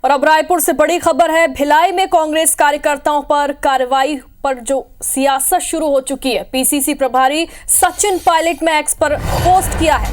और अब रायपुर से बड़ी खबर है। भिलाई में कांग्रेस कार्यकर्ताओं पर कार्रवाई पर जो सियासत शुरू हो चुकी है। पीसीसी प्रभारी सचिन पायलट ने एक्स पर पोस्ट किया है,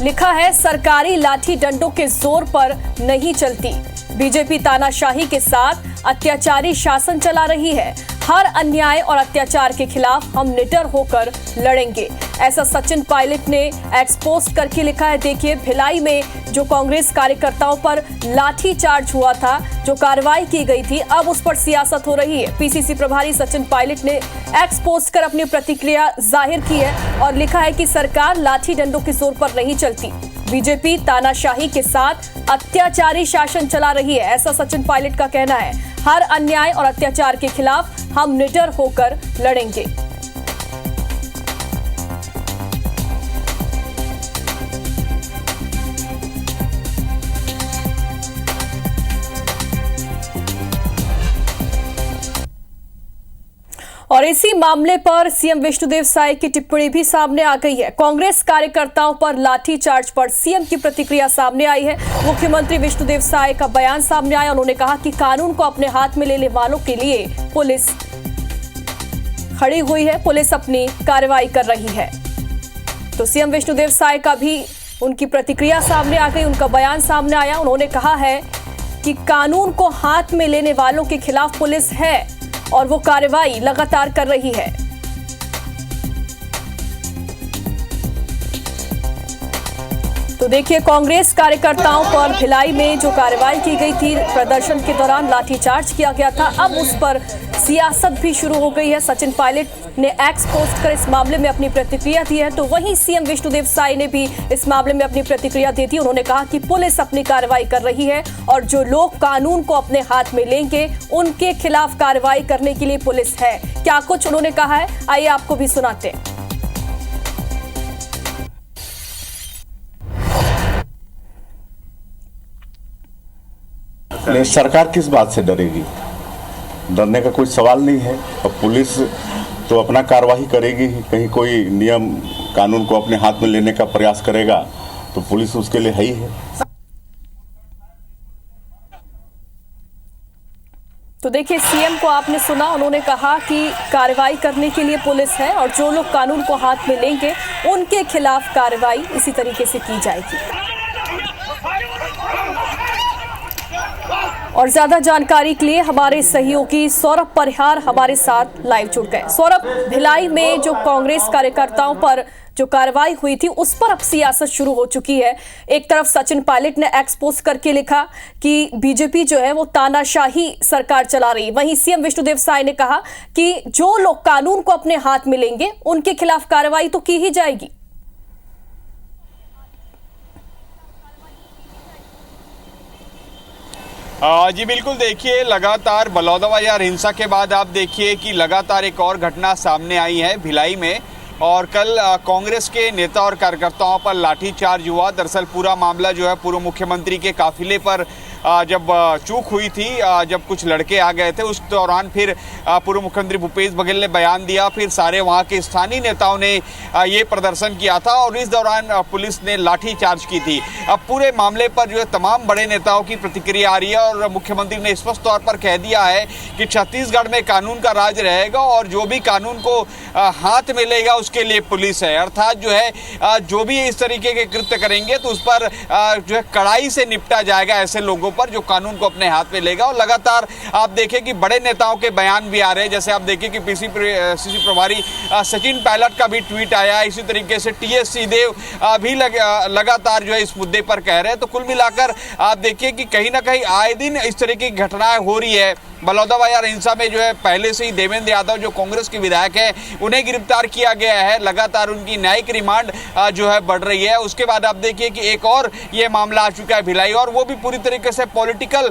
लिखा है सरकारी लाठी डंडों के जोर पर नहीं चलती। बीजेपी तानाशाही के साथ अत्याचारी शासन चला रही है। हर अन्याय और अत्याचार के खिलाफ हम निडर होकर लड़ेंगे, ऐसा सचिन पायलट ने एक्स पोस्ट करके लिखा है। देखिए, भिलाई में जो कांग्रेस कार्यकर्ताओं पर लाठी चार्ज हुआ था, जो कार्रवाई की गई थी, अब उस पर सियासत हो रही है। पीसीसी प्रभारी सचिन पायलट ने एक्स पोस्ट कर अपनी प्रतिक्रिया जाहिर की है और लिखा है कि सरकार लाठी डंडों के जोर पर नहीं चलती। बीजेपी तानाशाही के साथ अत्याचारी शासन चला रही है, ऐसा सचिन पायलट का कहना है। हर अन्याय और अत्याचार के खिलाफ हम निडर होकर लड़ेंगे। और इसी मामले पर सीएम विष्णुदेव साय की टिप्पणी भी सामने आ गई है। कांग्रेस कार्यकर्ताओं पर लाठीचार्ज पर सीएम की प्रतिक्रिया सामने आई है। मुख्यमंत्री विष्णुदेव साय का बयान सामने आया। उन्होंने कहा कि कानून को अपने हाथ में लेने वालों के लिए पुलिस खड़ी हुई है, पुलिस अपनी कार्रवाई कर रही है। तो सीएम विष्णुदेव साय का भी उनकी प्रतिक्रिया सामने आ गई, उनका बयान सामने आया। उन्होंने कहा है कि कानून को हाथ में लेने वालों के खिलाफ पुलिस है और वो कार्रवाई लगातार कर रही है। तो देखिए, कांग्रेस कार्यकर्ताओं पर भिलाई में जो कार्रवाई की गई थी, प्रदर्शन के दौरान लाठीचार्ज किया गया था, अब उस पर सियासत भी शुरू हो गई है। सचिन पायलट ने एक्स पोस्ट कर इस मामले में अपनी प्रतिक्रिया दी है। तो वहीं सीएम विष्णुदेव साय ने भी इस मामले में अपनी प्रतिक्रिया दी थी। उन्होंने कहा कि पुलिस अपनी कार्रवाई कर रही है और जो लोग कानून को अपने हाथ में लेंगे उनके खिलाफ कार्रवाई करने के लिए पुलिस है। क्या कुछ उन्होंने कहा है, आइए आपको भी सुनाते हैं। नहीं, सरकार किस बात से डरेगी? डरने का कोई सवाल नहीं है। अब पुलिस तो अपना कार्रवाई करेगी ही। कहीं कोई नियम कानून को अपने हाथ में लेने का प्रयास करेगा तो पुलिस उसके लिए है ही है। तो देखिए, सीएम को आपने सुना, उन्होंने कहा कि कार्रवाई करने के लिए पुलिस है और जो लोग कानून को हाथ में लेंगे उनके खिलाफ कार्रवाई इसी तरीके से की जाएगी। और ज्यादा जानकारी के लिए हमारे सहयोगी सौरभ परिहार हमारे साथ लाइव जुड़ गए। सौरभ, भिलाई में जो कांग्रेस कार्यकर्ताओं पर जो कार्रवाई हुई थी उस पर अब सियासत शुरू हो चुकी है। एक तरफ सचिन पायलट ने एक्स पोस्ट करके लिखा कि बीजेपी जो है वो तानाशाही सरकार चला रही, वहीं सीएम विष्णुदेव साय ने कहा कि जो लोग कानून को अपने हाथ में लेंगे उनके खिलाफ कार्रवाई तो की ही जाएगी। जी बिल्कुल, देखिए, लगातार बलौदाबाजार हिंसा के बाद आप देखिए कि लगातार एक और घटना सामने आई है भिलाई में। और कल कांग्रेस के नेता और कार्यकर्ताओं पर लाठीचार्ज हुआ। दरअसल पूरा मामला जो है पूर्व मुख्यमंत्री के काफिले पर जब चूक हुई थी, जब कुछ लड़के आ गए थे, उस दौरान फिर पूर्व मुख्यमंत्री भूपेश बघेल ने बयान दिया, फिर सारे वहां के स्थानीय नेताओं ने ये प्रदर्शन किया था और इस दौरान पुलिस ने लाठीचार्ज की थी। अब पूरे मामले पर जो है तमाम बड़े नेताओं की प्रतिक्रिया आ रही है और मुख्यमंत्री ने स्पष्ट तौर पर कह दिया है कि छत्तीसगढ़ में कानून का राज रहेगा और जो भी कानून को हाथ में लेगा उसके लिए पुलिस है। अर्थात जो है जो भी इस तरीके के कृत्य करेंगे तो उस पर जो है कड़ाई से निपटा जाएगा ऐसे लोगों पर जो कानून को अपने हाथ में लेगा। और लगातार आप देखें कि बड़े नेताओं के बयान भी आ रहे हैं। जैसे आप देखें कि पीसीसी प्रभारी सचिन पायलट का भी ट्वीट आया। इसी तरीके से टीएस सिंहदेव भी लगातार जो है इस मुद्दे पर कह रहे हैं। तो कुल मिलाकर आप देखिए कि कहीं ना कहीं आए दिन इस तरह की घटनाएं हो रही है। बलौदाबाजार हिंसा में जो है पहले से ही देवेंद्र यादव जो कांग्रेस के विधायक हैं उन्हें गिरफ्तार किया गया है। लगातार उनकी न्यायिक रिमांड जो है बढ़ रही है। उसके बाद आप देखिए कि एक और ये मामला आ चुका है भिलाई, और वो भी पूरी तरीके से पॉलिटिकल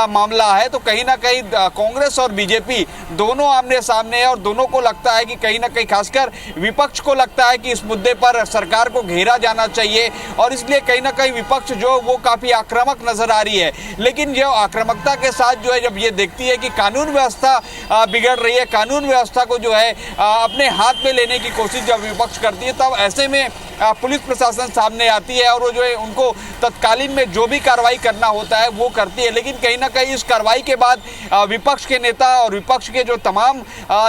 मामला है। तो कहीं ना कहीं कांग्रेस और बीजेपी दोनों आमने सामने है और दोनों को लगता है कि कहीं ना कहीं खासकर विपक्ष को लगता है कि इस मुद्दे पर सरकार को घेरा जाना चाहिए और इसलिए कहीं ना कहीं विपक्ष जो वो काफी आक्रामक नजर आ रही है। लेकिन जो आक्रामकता के साथ जो है जब ये देखती है कि कानून व्यवस्था बिगड़ रही है, कानून व्यवस्था को जो है अपने हाथ में लेने की कोशिश जब विपक्ष करती है, तब ऐसे में पुलिस प्रशासन सामने आती है और वो जो है उनको तत्कालीन में जो भी कार्रवाई करना होता है वो करती है। लेकिन कहीं ना कहीं इस कार्रवाई के बाद विपक्ष के नेता और विपक्ष के जो तमाम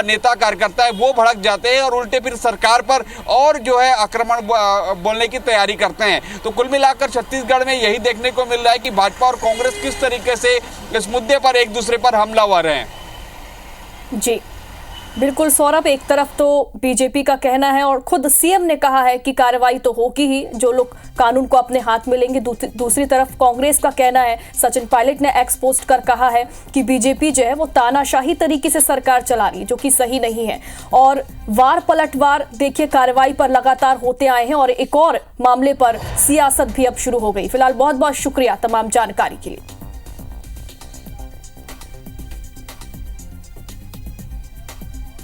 नेता कार्यकर्ता है वो भड़क जाते हैं और उल्टे फिर सरकार पर और जो है आक्रमण बोलने की तैयारी करते हैं। तो कुल मिलाकर छत्तीसगढ़ में यही देखने को मिल रहा है कि भाजपा और कांग्रेस किस तरीके से इस मुद्दे पर एक दूसरे पर हमलावर हैं। जी बिल्कुल सौरभ, एक तरफ तो बीजेपी का कहना है और खुद सीएम ने कहा है कि कार्रवाई तो होगी ही, जो लोग कानून को अपने हाथ में लेंगे। दूसरी तरफ कांग्रेस का कहना है, सचिन पायलट ने एक्स पोस्ट कर कहा है कि बीजेपी जो है वो तानाशाही तरीके से सरकार चला रही, जो कि सही नहीं है। और वार पलटवार देखिए कार्रवाई पर लगातार होते आए हैं और एक और मामले पर सियासत भी अब शुरू हो गई। फिलहाल बहुत बहुत शुक्रिया तमाम जानकारी के लिए।